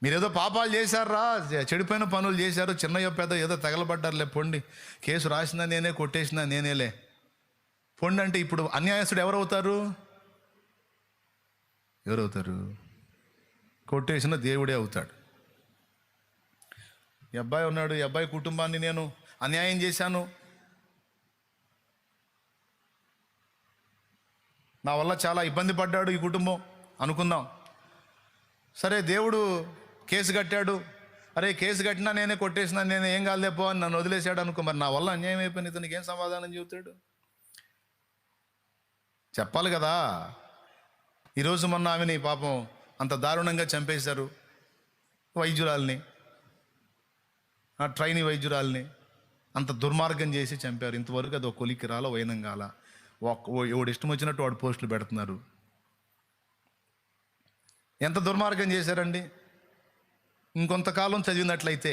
మీరేదో పాపాలు చేశారా, చెడిపోయిన పనులు చేశారు, చిన్నయో పెద్ద ఏదో తగలబడ్డారులే, పొండి, కేసు రాసినా నేనే, కొట్టేసినా నేనేలే, పొండి అంటే ఇప్పుడు అన్యాయస్తుడు ఎవరవుతారు? కొట్టేసిన దేవుడే అవుతాడు. ఈ అబ్బాయి ఉన్నాడు, ఈ అబ్బాయి కుటుంబాన్ని నేను అన్యాయం చేశాను, నా వల్ల చాలా ఇబ్బంది పడ్డాడు ఈ కుటుంబం అనుకుందాం. సరే, దేవుడు కేసు కట్టాడు, అరే కేసు కట్టినా నేనే, కొట్టేసినా నేనే, ఏం కాలేపో అని నన్ను వదిలేశాడు అనుకో. మరి నా వల్ల అన్యాయం అయిపోయింది, ఇతనికి ఏం సమాధానం చెబుతాడు? చెప్పాలి కదా. ఈరోజు మొన్న ఆమెని పాపం అంత దారుణంగా చంపేశారు, వైద్యురాల్ని, ఆ ట్రైనీ వైద్యురాల్ని అంత దుర్మార్గం చేసి చంపారు. ఇంతవరకు అది ఒక కొలిక్కి రాల, వైనం కాల. ఎవడు ఇష్టం వచ్చినట్టు వాడు పోస్టులు పెడుతున్నారు. ఎంత దుర్మార్గం చేశారండి. ఇంకొంతకాలం చదివినట్లయితే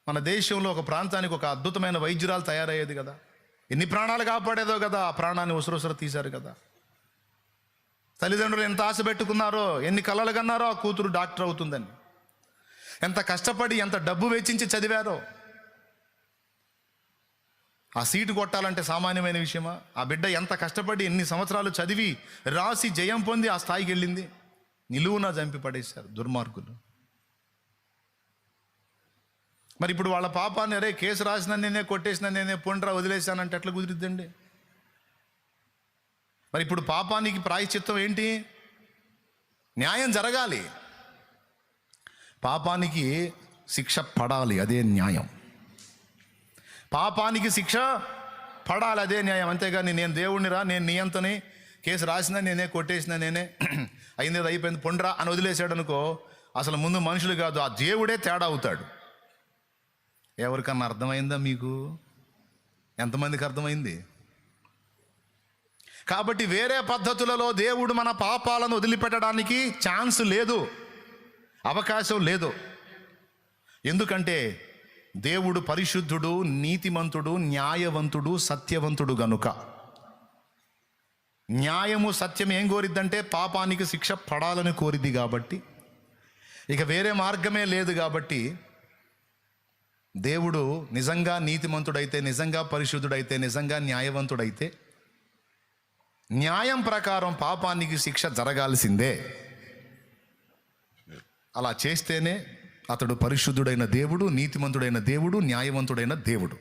మన దేశంలో ఒక ప్రాంతానికి ఒక అద్భుతమైన వైద్యురాలు తయారయ్యేది కదా. ఎన్ని ప్రాణాలు కాపాడేదో కదా, ఆ ప్రాణాన్ని ఉసరుసరు తీశారు కదా. తల్లిదండ్రులు ఎంత ఆశ పెట్టుకున్నారో, ఎన్ని కలలు కన్నారో ఆ కూతురు డాక్టర్ అవుతుందని. ఎంత కష్టపడి, ఎంత డబ్బు వెచ్చించి చదివారో. ఆ సీటు కొట్టాలంటే సామాన్యమైన విషయమా? ఆ బిడ్డ ఎంత కష్టపడి ఎన్ని సంవత్సరాలు చదివి రాసి జయం పొంది ఆ స్థాయికి వెళ్ళింది. నిలువునా చంపి పడేశారు దుర్మార్గులు. మరి ఇప్పుడు వాళ్ళ పాపాన్ని, అరే కేసు రాసిన నేనే, కొట్టేసిన నేనే, పొండ్రా వదిలేశానంటే ఎట్లా కుదిరిద్దండి? మరి ఇప్పుడు పాపానికి ప్రాయశ్చిత్తం ఏంటి? న్యాయం జరగాలి, పాపానికి శిక్ష పడాలి, అదే న్యాయం. పాపానికి శిక్ష పడాలి, అదే న్యాయం. అంతేగాని నేను దేవుణ్ణిరా, నేను నియంతని, కేసు రాసినా నేనే, కొట్టేసినా నేనే, అయింది అయిపోయింది పొండ్రా అని వదిలేశాడు అనుకో, అసలు ముందు మనుషులు కాదు ఆ దేవుడే తేడా అవుతాడు. ఎవరికన్నా అర్థమైందా మీకు? ఎంతమందికి అర్థమైంది? కాబట్టి వేరే పద్ధతులలో దేవుడు మన పాపాలను వదిలిపెట్టడానికి ఛాన్స్ లేదు, అవకాశం లేదు. ఎందుకంటే దేవుడు పరిశుద్ధుడు, నీతిమంతుడు, న్యాయవంతుడు, సత్యవంతుడు గనుక. న్యాయము, సత్యం ఏం కోరిద్దంటే పాపానికి శిక్ష పడాలని కోరిద్ది. కాబట్టి ఇక వేరే మార్గమే లేదు. కాబట్టి దేవుడు నిజంగా నీతిమంతుడైతే, నిజంగా పరిశుద్ధుడైతే, నిజంగా న్యాయవంతుడైతే న్యాయం ప్రకారం పాపానికి శిక్ష జరగాల్సిందే. అలా చేస్తేనే అతడు పరిశుద్ధుడైన దేవుడు, నీతిమంతుడైన దేవుడు, న్యాయవంతుడైన దేవుడు.